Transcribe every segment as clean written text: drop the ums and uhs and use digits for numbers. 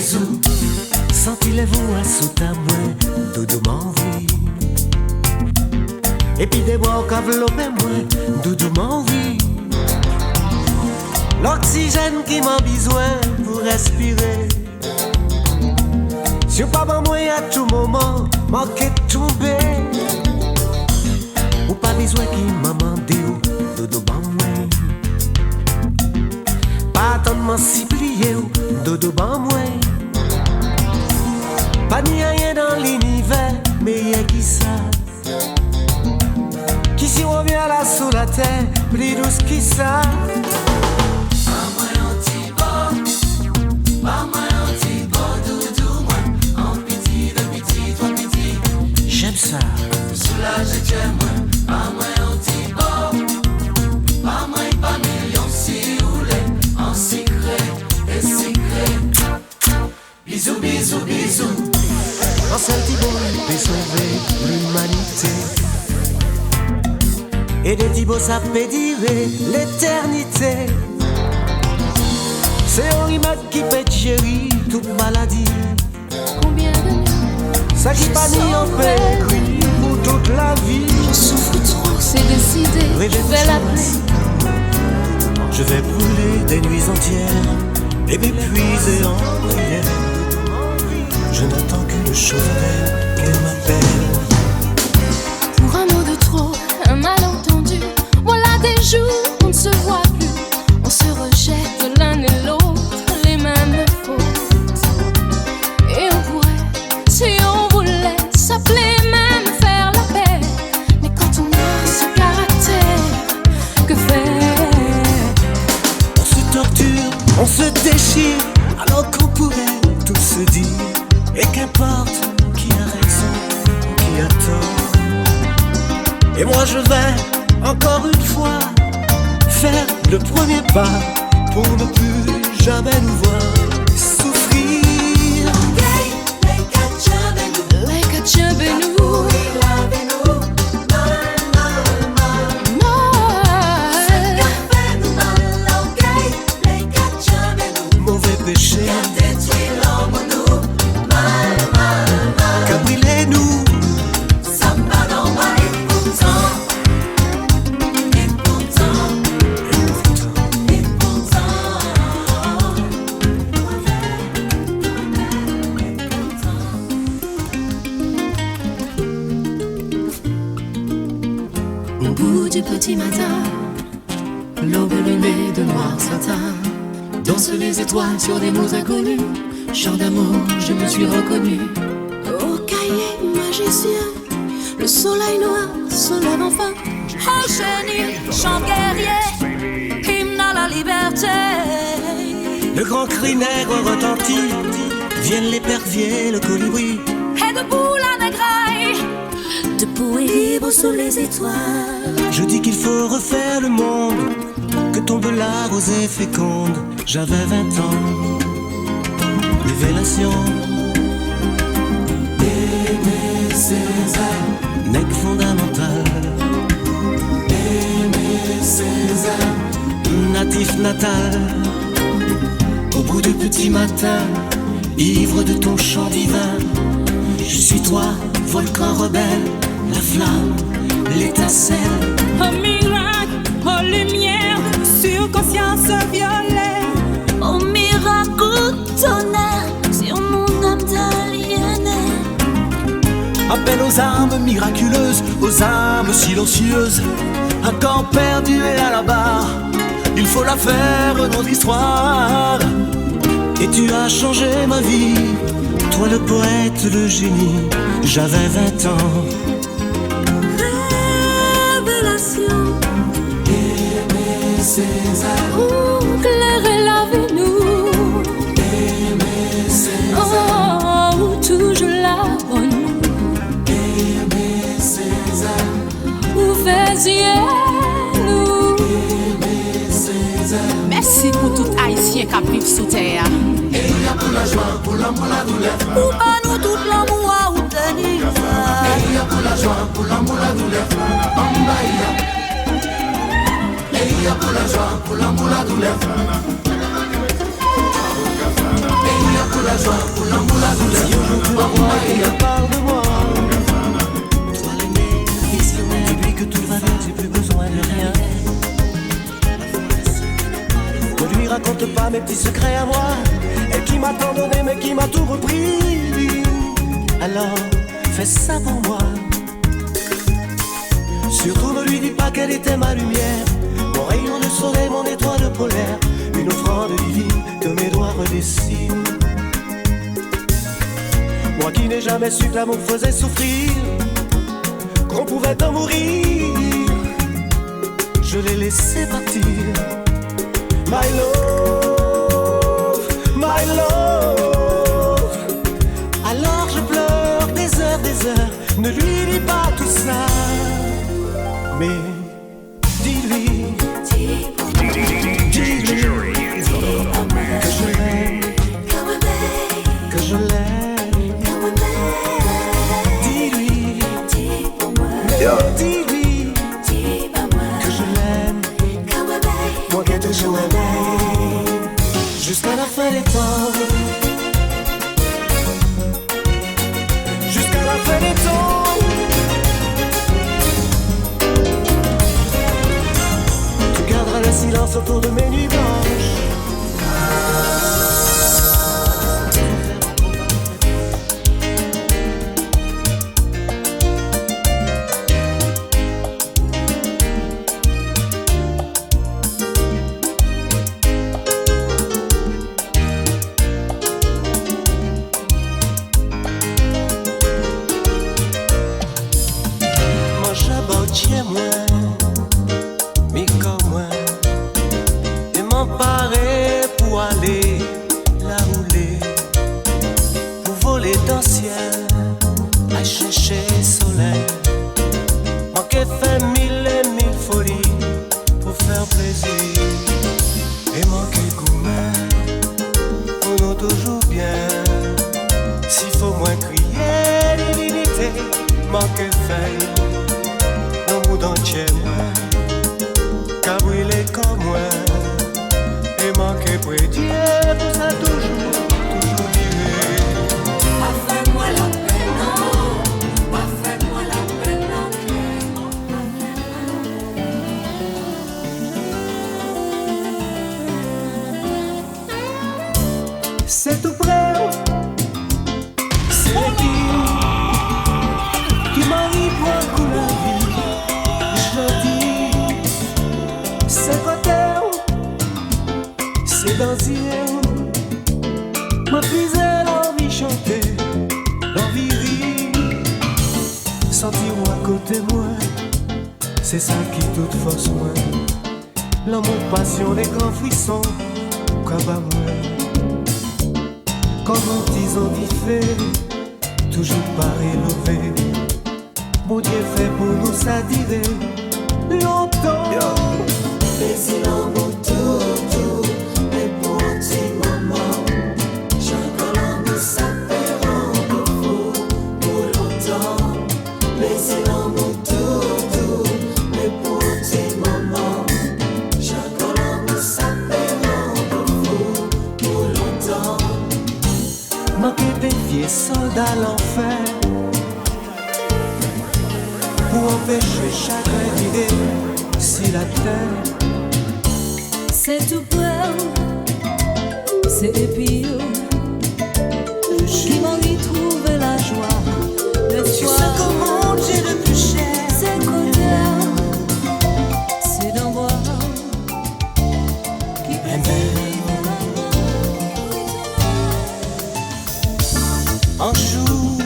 bisou. Senti les voix sous ta main, doudou m'envie. Et puis des bois qu'enveloppent moi, doudou m'envie. L'oxygène qui m'a besoin pour respirer. Si pas bon moi à tout moment, manquer de tomber. Ou pas besoin qui m'a demandé ou dodo ban moi. Pas tant de m'en supplier ou dodo ban moi. Pas ni rien dans l'univers, mais y'a qui ça. Qui s'y revient là sous la terre, plus douce qui ça. J'aime ça. Soulager j'aime moi, pas moi on dit bon. Pas moi pas million si roulé en secret et secret. Bisous, bisous, bisous. Un seul petit boy peut sauver l'humanité. Et des petits beaux ça peut durer l'éternité. C'est un remède qui peut gérer toute maladie. Combien de nuits ça qui pas ni en péri pour toute la vie. je souffre trop, c'est décidé. Je vais l'appeler. Je vais brûler des nuits entières et m'épuiser en prière. Je n'attends qu'une chose d'elle, qu'elle m'appelle. Pour un mot de trop, un malentendu. Voilà des jours, on ne se voit plus. On se rejette l'un et l'autre les mêmes fautes. Et on pourrait, si on voulait, s'appeler même faire la paix. Mais quand on a ce caractère, que faire? On se torture, on se déchire, alors qu'on pourrait tout se dire. Et qu'importe qui a raison ou qui a tort. Et moi je vais, encore une fois, faire le premier pas pour ne plus jamais nous voir souffrir. Like a job and nous. Mauvais péché qu'a brûlé nous. Au bout du petit matin, l'aube lunée de noir satin, dansent les étoiles sur des mots inconnus. Chant d'amour, je me suis reconnue. Au cahier magicien, le soleil noir se lève enfin. Oh chérie, chant guerrier, hymne à la liberté. Le grand cri nègre retentit, viennent l'épervier, le colibri. Et debout la négraille, Debout et libre sous les étoiles. Je dis qu'il faut refaire le monde, que tombe la rosée féconde. J'avais 20 ans, révélation. Aimé César, nec fondamental. Aimé César, natif natal. Au bout du petit matin, ivre de ton chant divin. Je suis toi, volcan rebelle, la flamme, l'étincelle. oh miracle, oh lumière, sur conscience violet. Oh miracle, tonnerre, sur mon âme d'aliénée. Appel aux âmes miraculeuses, aux âmes silencieuses. Un camp perdu et à la barre, il faut la faire, notre histoire. Et tu as changé ma vie, toi le poète, le génie. J'avais 20 ans. Révélation. Aimé César, Oh, clairer la vie nous. aimé César, Oh, toujours la bonne. aimé César, Ouverts nous. aimé César. Merci pour tout haïtien qui vit sous terre. Et y a pour la joie, pour l'amour, la douleur. Ou pas nous tout l'amour à ou tenir. Et y a pour la joie, pour l'amour, la douleur. Ambaïa. Et y a pour la joie, pour l'amour, la douleur. Et y a pour la joie, pour l'amour, la douleur. Si aujourd'hui tu la vois et elle parle de moi, toi l'aimer, dis-lui que tout va bien, j'ai plus besoin de rien. Ne lui raconte pas mes petits secrets à moi, elle qui m'a tant donné mais qui m'a tout repris. Alors fais ça pour moi. Surtout ne lui dis pas qu'elle était ma lumière, mon rayon de soleil, mon étoile polaire, une offrande divine que mes doigts redessinent. Moi qui n'ai jamais su que l'amour faisait souffrir, qu'on pouvait en mourir, je l'ai laissé partir. My love, my love. Alors je pleure des heures, ne lui dis pas tout ça, mais dis-lui, dis-lui que je l'aime, que je l'aime. Dis-lui, dis-lui que je l'aime, moi qui ai toujours aimé, jusqu'à la fin des temps, jusqu'à la fin des temps. Tu garderas le silence autour de mes nuits blanches. C'est tout près, c'est l'équipe qui m'arrive pour un coup la vie. Je dis, c'est côté, c'est dans m'a puisé l'envie chanter, l'envie rire, sentir moi à côté moi, c'est ça qui toute force moi. L'amour, passion, les grands frissons, comme à moi. Comme nous disons dit fait, toujours pas élevé. Mon Dieu fait pour nous ça dirait longtemps. Mais si l'amour tout, mais pour un petit moment, j'ai encore l'amour ça fait rendre fou pour longtemps. Mais si l'amour tout, mais pour un petit moment, j'ai encore l'amour ça fait rendre fou pour longtemps. Manquer des vieux soldats l'enfer pour empêcher chacun d'idée si la terre c'est tout près, c'est épire qui m'en y trouve la joie. Le tu soir, sais comment j'ai le plus cher. c'est côté, c'est dans moi qui un jour,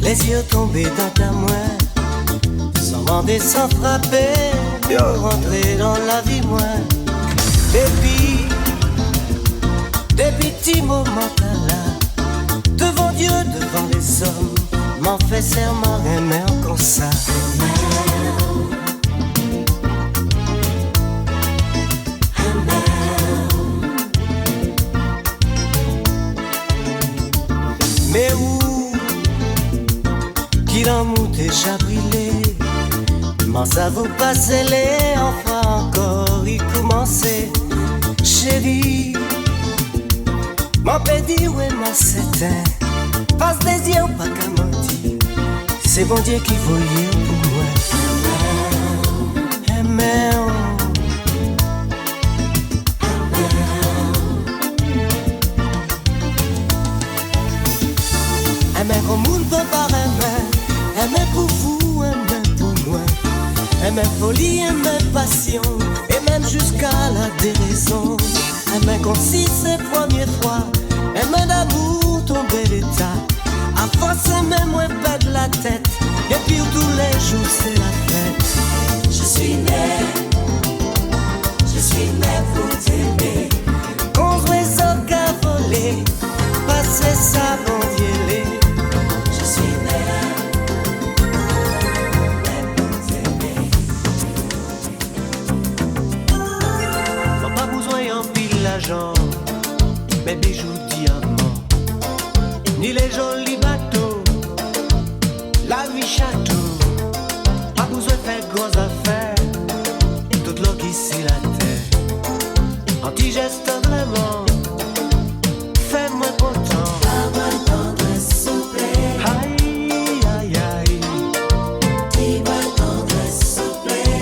les yeux tombés dans ta main, sans demander, sans frapper, pour rentrer dans la vie moi. Des petits moments là, devant Dieu, devant les hommes, m'en fait serment, aimer encore ça. Mais où qu'il en m'a déjà brûlé, m'en ça vous passer les enfin encore y commencer. Chérie, M'en pédi, ouais, moi c'était. Passe des yeux, pas qu'à mentir. C'est bon Dieu qui voyait pour moi. Aimer, aimer comme on peut pas aimer. Aimer pour vous, aimer pour moi. Aimer folie, aimer passion. Et même jusqu'à la déraison. Aimer comme si c'est première fois. Aimer d'amour tomber l'état. À force aimer moins perdre la tête. Et puis tous les jours c'est la fête. Je suis né pour t'aimer. Qu'on réseau qu'à voler. Passer sa bon vielle. Je suis né pour t'aimer. Pas besoin en pile l'argent. Mes bijoux diamants. Ni les jolis bateaux. La vie château. Pas besoin de faire grosses affaires. Toute l'eau qui s'y la terre. Anti-geste vraiment. Fais-moi content. Pas tendresse, s'il vous plaît. Aïe, aïe, aïe. Dis-moi tendresse, s'il vous plaît.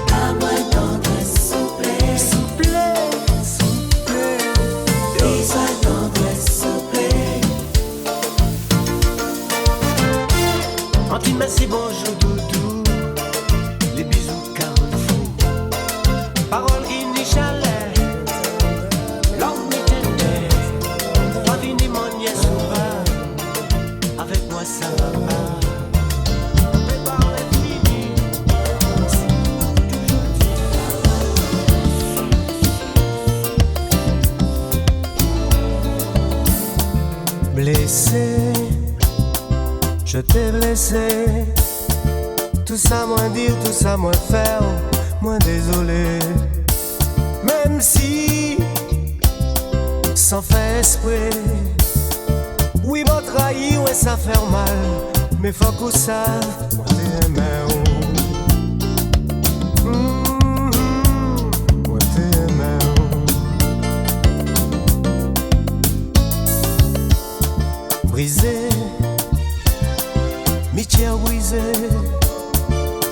Pas tendresse, s'il vous plaît. S'il vous plaît, s'il vous plaît. Dis-moi tendresse, s'il vous plaît. Anti-merci, bonjour, doudou. Les bisous, carrefour. Parole qui n'y chalet. L'homme ni tendait. Pas vini mon nièce ou pas. Avec moi ça va pas. Mais parler fini. C'est toujours dit. Blessé. Je t'ai blessé. Tout ça moins dire, tout ça moins faire. Moins désolé. Même si sans faire esprit. Oui, m'a trahi, ouais, ça fait mal. Mais faut qu'on sache, moi t'es aimé. Moi t'es aimé. Brisé. Amitié brisée,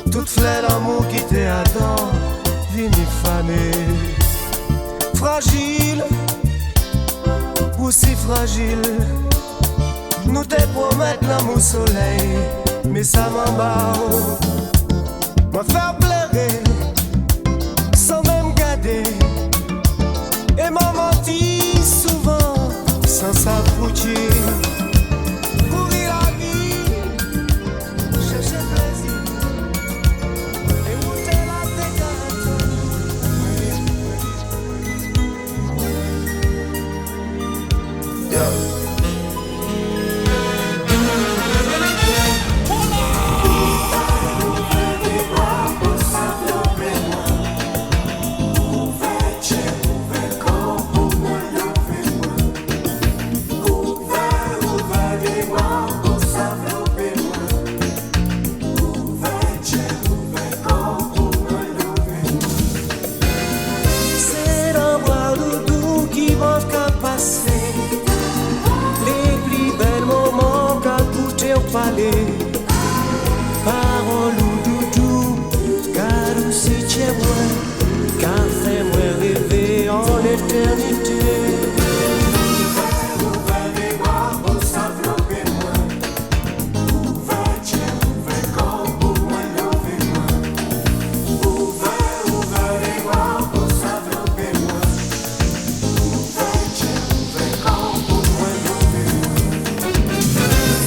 toute fleur d'amour qui t'adore, vini fané. Fragile, aussi fragile, nous te promettons l'amour soleil, mais ça m'embarque. Moi faire pleurer, sans même garder, et m'a menti souvent, sans s'accoucher. Parole ou doudou, car si tu es moi, car fais-moi rêver en éternité.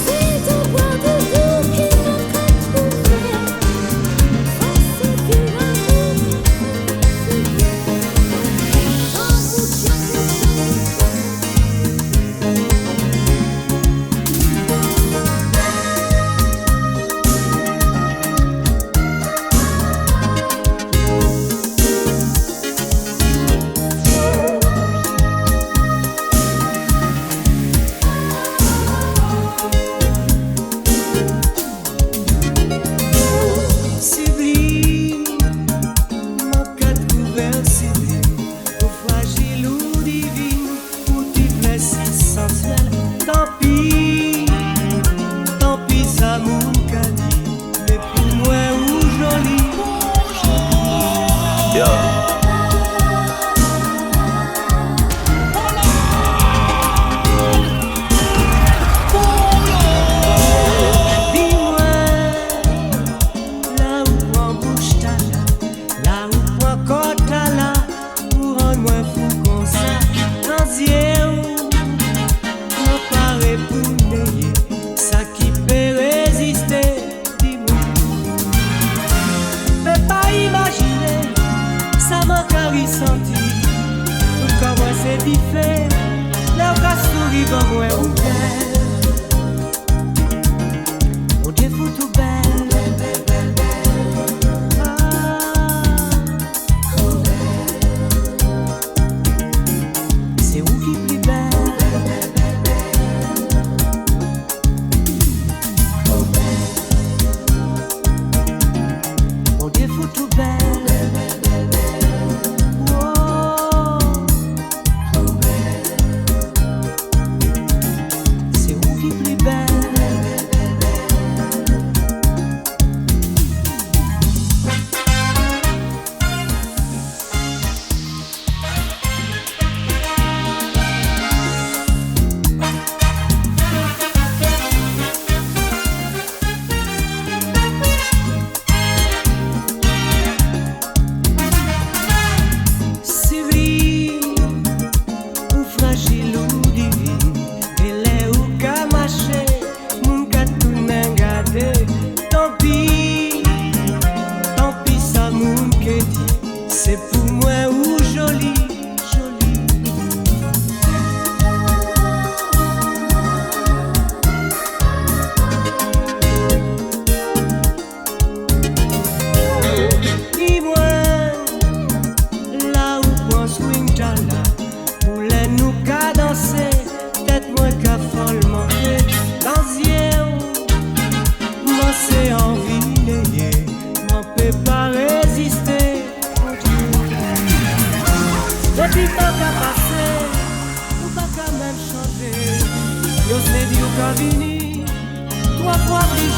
C'est ton point de vue. ça moun kani, mais pour moi ou joli. Dis-moi, là où prend bouche ta là où prend côte ta là, pour rendre moins fou comme ça, dans yeux où paraît pour n'ayez, ça qui peut résister, dis-moi. Peux pas imaginer, ça m'a carré senti, comment c'est différent, là où qu'a souri dans moi ou belle, on défout tout belle. C'est où qui plus belle? On défout tout belle. Oh. C'est où qui plus belle? Civile ou fragile ou divine, elle est ou qu'a marché, moun qu'a tout n'a gardé. Tant pis ça moun que dit, c'est pour moi ou joli, joli. Dis-moi, là où prend swing ta là, pour les nous qu'à danser, tête moins qu'à folle manquer, dans yeux, moi c'est envie d'ayer, m'en peut pas résister, mon Dieu. Depuis tant qu'à passer, ou pas qu'à même chanter, yo c'est dit ou qu'à venir, 3 fois plus